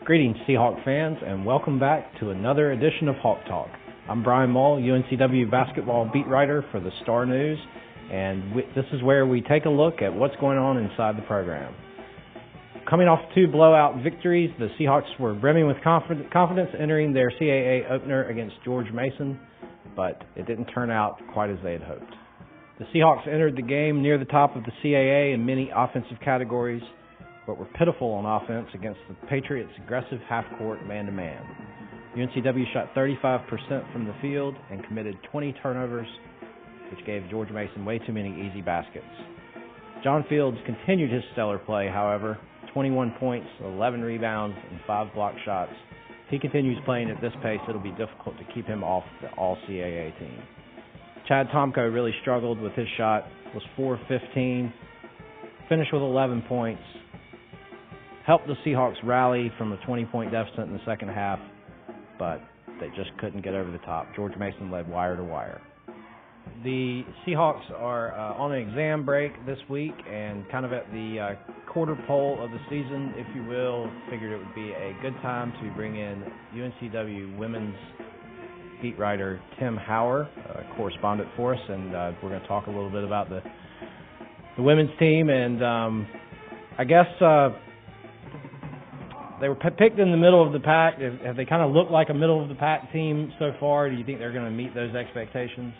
Greetings, Seahawk fans, and welcome back to another edition of Hawk Talk. I'm Brian Mull, UNCW basketball beat writer for the Star News, and this is where we take a look at what's going on inside the program. Coming off two blowout victories, the Seahawks were brimming with confidence entering their CAA opener against George Mason, but it didn't turn out quite as they had hoped. The Seahawks entered the game near the top of the CAA in many offensive categories, but were pitiful on offense against the Patriots' aggressive half-court man-to-man. UNCW shot 35% from the field and committed 20 turnovers, which gave George Mason way too many easy baskets. John Fields continued his stellar play, however, 21 points, 11 rebounds, and 5 block shots. If he continues playing at this pace, it'll be difficult to keep him off the All-CAA team. Chad Tomko really struggled with his shot, was 4 of 15, finished with 11 points, helped the Seahawks rally from a 20-point deficit in the second half, but they just couldn't get over the top. George Mason led wire to wire. The Seahawks are on an exam break this week and kind of at the quarter pole of the season, if you will. Figured it would be a good time to bring in UNCW women's beat writer Tim Hauer, correspondent for us, and we're going to talk a little bit about the women's team. And I guess they were picked in the middle of the pack. Have they kind of looked like a middle-of-the-pack team so far? Do you think they're going to meet those expectations?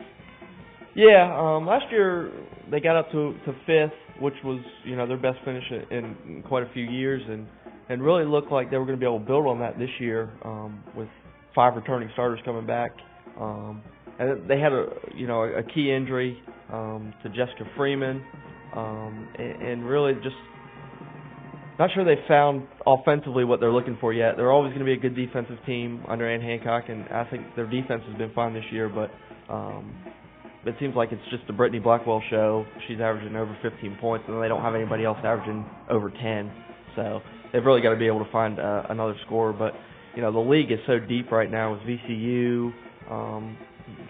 Yeah, last year they got up to fifth, which was their best finish in quite a few years, and really looked like they were going to be able to build on that this year with 5 returning starters coming back. And they had a key injury to Jessica Freeman, and really just not sure they found offensively what they're looking for yet. They're always going to be a good defensive team under Ann Hancock, and I think their defense has been fine this year, but it seems like it's just the Brittany Blackwell show. She's averaging over 15 points, and they don't have anybody else averaging over 10. So they've really got to be able to find another scorer. But, the league is so deep right now with VCU,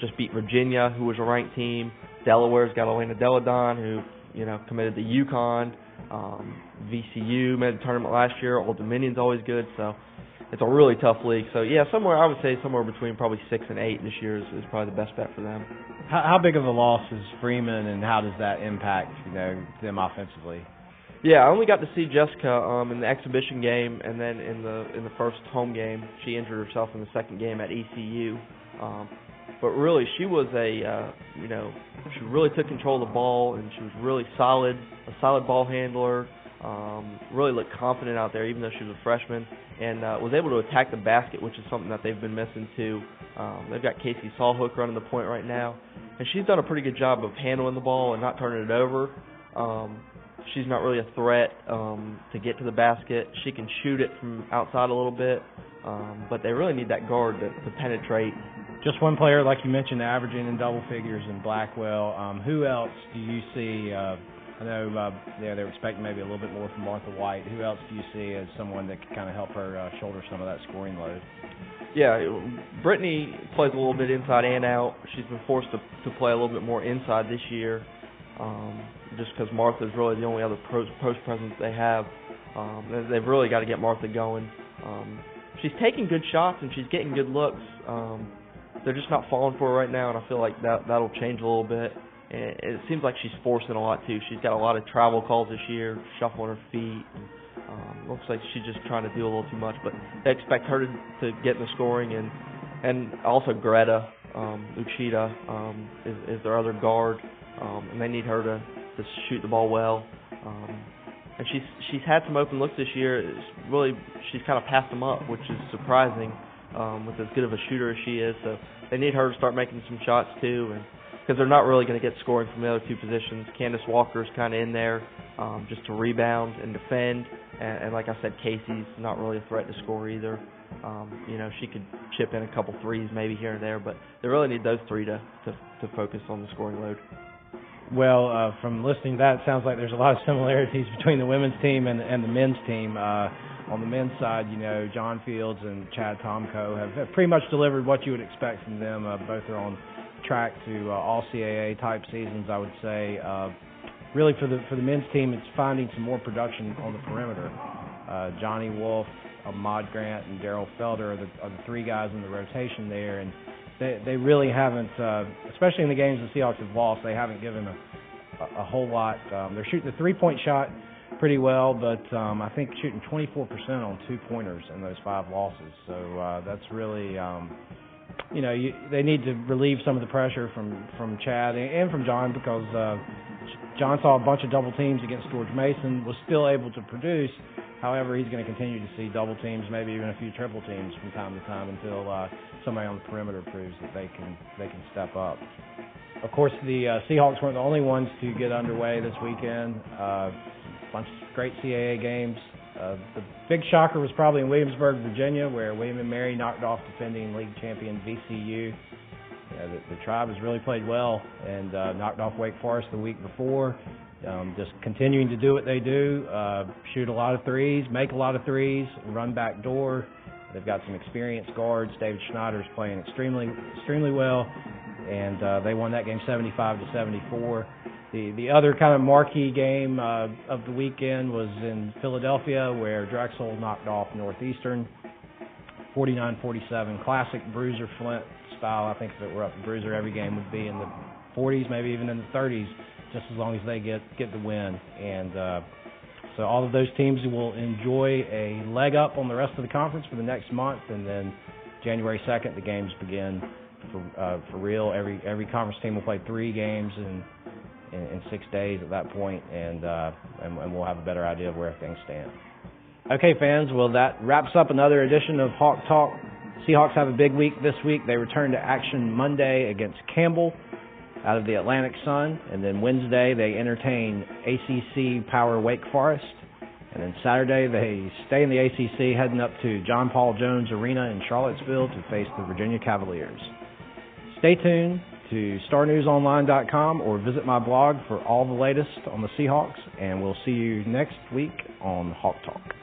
just beat Virginia, who was a ranked team. Delaware's got Elena Deladon, who, committed to UConn. VCU made the tournament last year. Old Dominion's always good, so it's a really tough league. So, yeah, I would say somewhere between probably 6 and 8 this year is probably the best bet for them. How big of a loss is Freeman, and how does that impact them offensively? Yeah, I only got to see Jessica in the exhibition game, and then in the first home game, she injured herself in the second game at ECU. But really, she was she really took control of the ball, and she was really solid, a solid ball handler. Really looked confident out there, even though she was a freshman, and was able to attack the basket, which is something that they've been missing too. They've got Casey Sawhook running the point right now, and she's done a pretty good job of handling the ball and not turning it over. She's not really a threat to get to the basket. She can shoot it from outside a little bit, but they really need that guard to penetrate. Just one player, like you mentioned, averaging in double figures in Blackwell. Who else do you see? I know they're expecting maybe a little bit more from Martha White. Who else do you see as someone that could kind of help her shoulder some of that scoring load? Yeah, Brittany plays a little bit inside and out. She's been forced to play a little bit more inside this year, just because Martha's really the only other post presence they have. They've really got to get Martha going. She's taking good shots and she's getting good looks. They're just not falling for her right now, and I feel like that'll change a little bit. And it seems like she's forcing a lot too. She's got a lot of travel calls this year, shuffling her feet. And, looks like she's just trying to do a little too much, but they expect her to get in the scoring, and also Greta Uchida is their other guard, and they need her to shoot the ball well. And she's had some open looks this year. She's kind of passed them up, which is surprising with as good of a shooter as she is. So they need her to start making some shots too, and because they're not really going to get scoring from the other two positions. Candace Walker's kind of in there just to rebound and defend, and like I said, Casey's not really a threat to score either. She could chip in a couple threes maybe here and there, but they really need those three to focus on the scoring load. Well, from listening to that, it sounds like there's a lot of similarities between the women's team and the men's team. On the men's side, John Fields and Chad Tomko have pretty much delivered what you would expect from them. Both are on track to all CAA type seasons, I would say. Really, for the men's team, it's finding some more production on the perimeter. Johnny Wolf Ahmad Grant and Darryl Felder are the three guys in the rotation there, and they really haven't, especially in the games the Seahawks have lost, they haven't given a whole lot. They're shooting the three-point shot pretty well, but I think shooting 24% on two-pointers in those 5 losses. So that's really, they need to relieve some of the pressure from Chad and from John, because John saw a bunch of double teams against George Mason, was still able to produce. However, he's going to continue to see double teams, maybe even a few triple teams from time to time, until somebody on the perimeter proves that they can step up. Of course, the Seahawks weren't the only ones to get underway this weekend. A bunch of great CAA games. The big shocker was probably in Williamsburg, Virginia, where William & Mary knocked off defending league champion VCU. The Tribe has really played well and knocked off Wake Forest the week before. Just continuing to do what they do, shoot a lot of threes, make a lot of threes, run back door. They've got some experienced guards. David Schneider's playing extremely well, and they won that game 75-74. The other kind of marquee game of the weekend was in Philadelphia, where Drexel knocked off Northeastern 49-47. Classic Bruiser Flint style. I think if it were up to Bruiser, every game would be in the 40s, maybe even in the 30s, just as long as they get the win. And so all of those teams will enjoy a leg up on the rest of the conference for the next month, and then January 2nd the games begin for real. Every conference team will play 3 games in 6 days at that point, and we'll have a better idea of where things stand. Okay, fans, well, that wraps up another edition of Hawk Talk. Seahawks have a big week this week. They return to action Monday against Campbell out of the Atlantic Sun, and then Wednesday they entertain ACC Power Wake Forest, and then Saturday they stay in the ACC, heading up to John Paul Jones Arena in Charlottesville to face the Virginia Cavaliers. Stay tuned to StarNewsOnline.com or visit my blog for all the latest on the Seahawks, and we'll see you next week on Hawk Talk.